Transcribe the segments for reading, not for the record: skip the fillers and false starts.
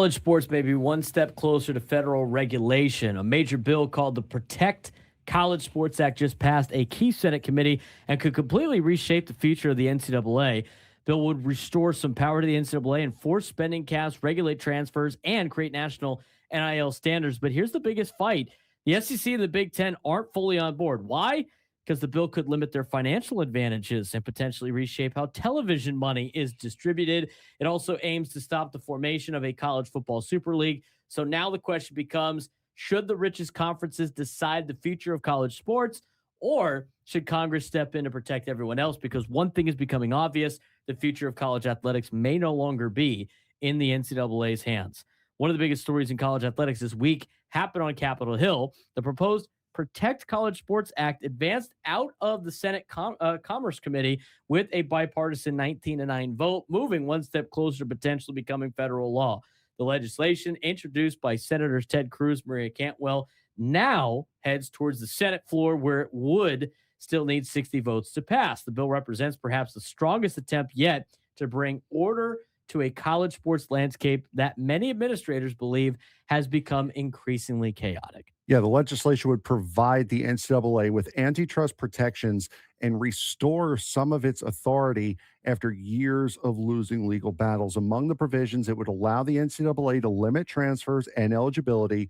College sports may be one step closer to federal regulation. A major bill called the Protect College Sports Act just passed a key Senate committee and could completely reshape the future of the NCAA. Bill would restore some power to the NCAA, enforce spending caps, regulate transfers, and create national NIL standards. But here's the biggest fight. The SEC and the Big Ten aren't fully on board. Why? Because the bill could limit their financial advantages and potentially reshape how television money is distributed. It also aims to stop the formation of a college football super league. So now the question becomes, should the richest conferences decide the future of college sports, or should Congress step in to protect everyone else? Because one thing is becoming obvious: the future of college athletics may no longer be in the NCAA's hands. One of the biggest stories in college athletics this week happened on Capitol Hill. The proposed Protect College Sports Act advanced out of the Senate Commerce Committee with a bipartisan 19-9 vote, moving one step closer to potentially becoming federal law. The legislation, introduced by Senators Ted Cruz, Maria Cantwell, now heads towards the Senate floor, where it would still need 60 votes to pass. The bill represents perhaps the strongest attempt yet to bring order to a college sports landscape that many administrators believe has become increasingly chaotic. Yeah, the legislation would provide the NCAA with antitrust protections and restore some of its authority after years of losing legal battles. Among the provisions, it would allow the NCAA to limit transfers and eligibility,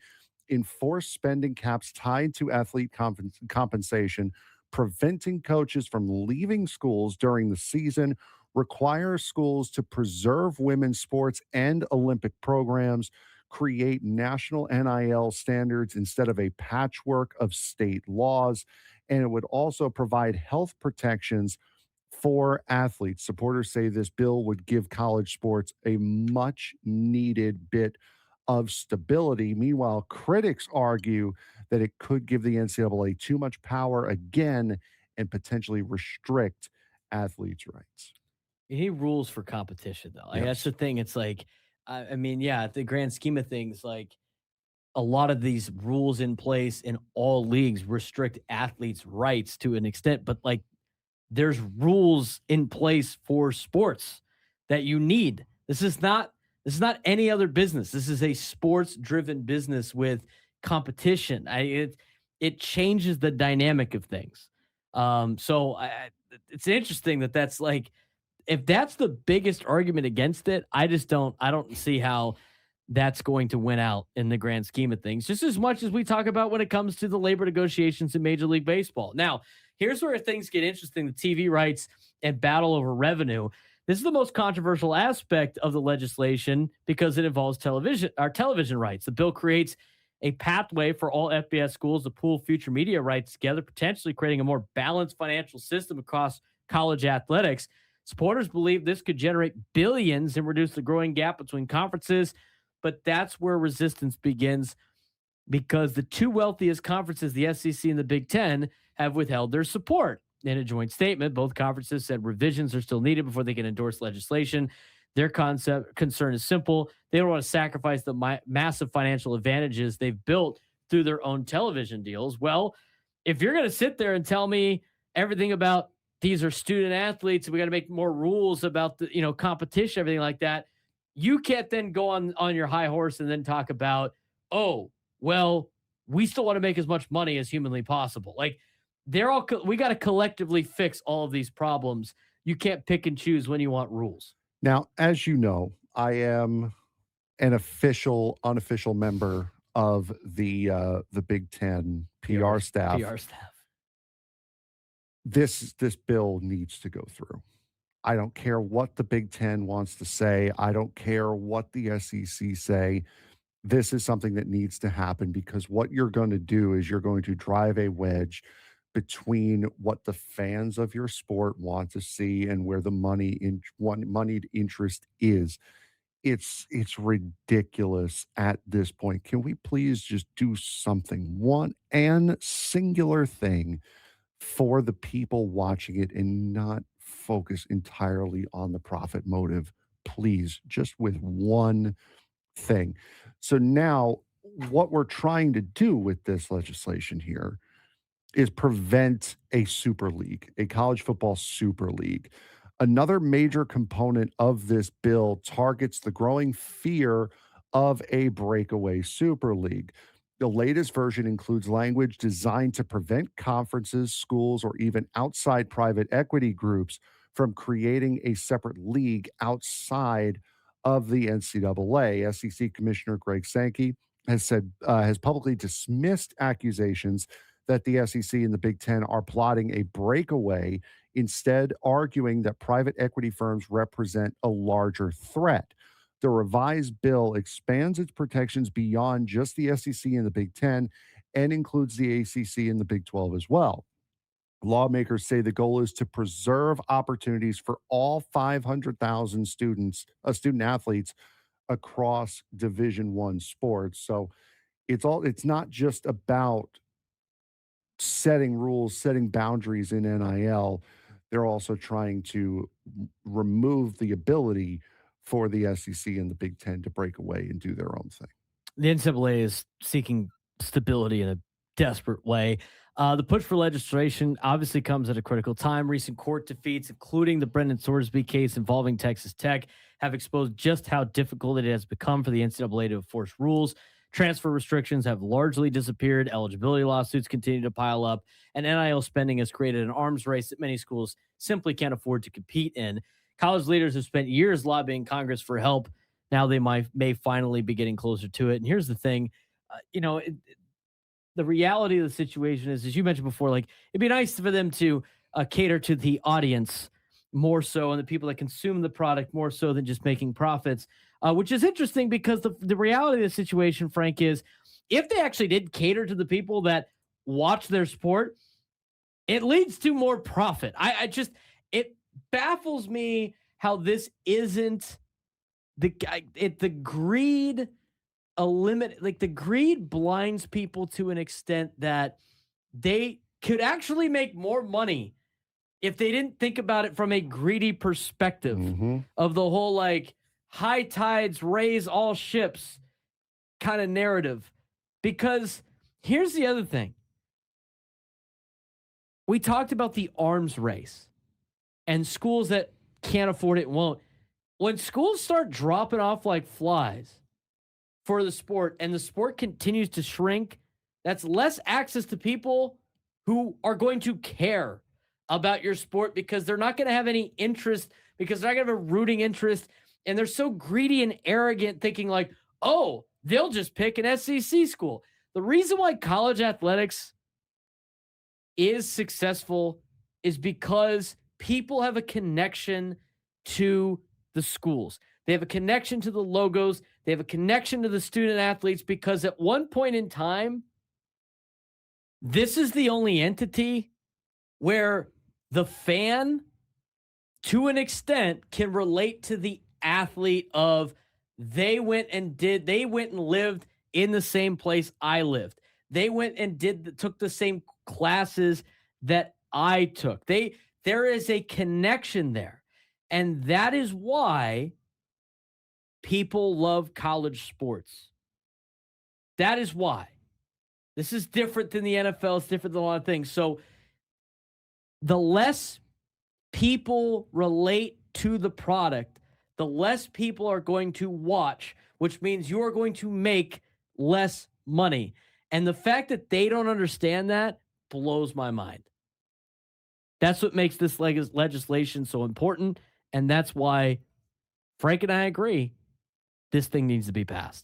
enforce spending caps tied to athlete compensation, preventing coaches from leaving schools during the season, require schools to preserve women's sports and Olympic programs, create national NIL standards instead of a patchwork of state laws, and it would also provide health protections for athletes. Supporters say this bill would give college sports a much needed bit of stability. Meanwhile, critics argue that it could give the NCAA too much power again and potentially restrict athletes' rights. You need rules for competition, though. Like, that's Yes. the thing. It's like, I mean, yeah, at the grand scheme of things, like, a lot of these rules in place in all leagues restrict athletes' rights to an extent, but like, there's rules in place for sports that you need. This is not any other business. This is a sports driven business with competition. It changes the dynamic of things. It's interesting that that's like, if that's the biggest argument against it, I don't see how that's going to win out in the grand scheme of things, just as much as we talk about when it comes to the labor negotiations in Major League Baseball. Now, here's where things get interesting: the TV rights and battle over revenue. This is the most controversial aspect of the legislation because it involves television rights. The bill creates a pathway for all FBS schools to pool future media rights together, potentially creating a more balanced financial system across college athletics. Supporters believe this could generate billions and reduce the growing gap between conferences, but that's where resistance begins because the two wealthiest conferences, the SEC and the Big Ten, have withheld their support. In a joint statement, both conferences said revisions are still needed before they can endorse legislation. Their concern is simple. They don't want to sacrifice the massive financial advantages they've built through their own television deals. Well, if you're going to sit there and tell me everything about these are student athletes, and we got to make more rules about the competition, everything like that, you can't then go on your high horse and then talk about, oh, well, we still want to make as much money as humanly possible. Like, we got to collectively fix all of these problems. You can't pick and choose when you want rules. Now, as you know, I am an unofficial member of the Big Ten PR staff. PR staff. This bill needs to go through. I don't care what the Big Ten wants to say. I don't care what the SEC say. This is something that needs to happen because what you're going to do is you're going to drive a wedge between what the fans of your sport want to see and where the moneyed interest is. It's ridiculous at this point. Can we please just do something, one and singular thing for the people watching it and not focus entirely on the profit motive, please, just with one thing. So now what we're trying to do with this legislation here is prevent a super league, a college football super league. Another major component of this bill targets the growing fear of a breakaway Super League. The latest version includes language designed to prevent conferences, schools, or even outside private equity groups from creating a separate league outside of the NCAA. SEC Commissioner Greg Sankey has publicly dismissed accusations that the SEC and the Big Ten are plotting a breakaway, instead arguing that private equity firms represent a larger threat. The revised bill expands its protections beyond just the SEC and the Big Ten and includes the ACC and the Big 12 as well. Lawmakers say the goal is to preserve opportunities for all 500,000 student athletes across Division One sports. So it's not just about setting rules, setting boundaries in NIL. They're also trying to remove the ability for the SEC and the Big Ten to break away and do their own thing. The NCAA is seeking stability in a desperate way. The push for legislation obviously comes at a critical time. Recent court defeats, including the Brendan Sorsby case involving Texas Tech, have exposed just how difficult it has become for the NCAA to enforce rules. Transfer restrictions have largely disappeared. Eligibility lawsuits continue to pile up, and NIL spending has created an arms race that many schools simply can't afford to compete in. College leaders have spent years lobbying Congress for help. Now they may finally be getting closer to it. And here's the thing, the reality of the situation is, as you mentioned before, like it'd be nice for them to cater to the audience more so and the people that consume the product more so than just making profits, which is interesting because the reality of the situation, Frank, is if they actually did cater to the people that watch their sport, it leads to more profit. It baffles me how this isn't the greed the greed blinds people to an extent that they could actually make more money if they didn't think about it from a greedy perspective of the whole like high tides raise all ships kind of narrative. Because here's the other thing. We talked about the arms race and schools that can't afford it won't. When schools start dropping off like flies for the sport and the sport continues to shrink, that's less access to people who are going to care about your sport because they're not going to have any interest, because they're not going to have a rooting interest. And they're so greedy and arrogant thinking like, oh, they'll just pick an SEC school. The reason why college athletics is successful is because people have a connection to the schools. They have a connection to the logos. They have a connection to the student athletes because at one point in time, this is the only entity where the fan, to an extent, can relate to the athlete of they went and lived in the same place I lived. They went and took the same classes that I took. There is a connection there. And that is why people love college sports. That is why. This is different than the NFL. It's different than a lot of things. So the less people relate to the product, the less people are going to watch, which means you are going to make less money. And the fact that they don't understand that blows my mind. That's what makes this legislation so important. And that's why Frank and I agree this thing needs to be passed.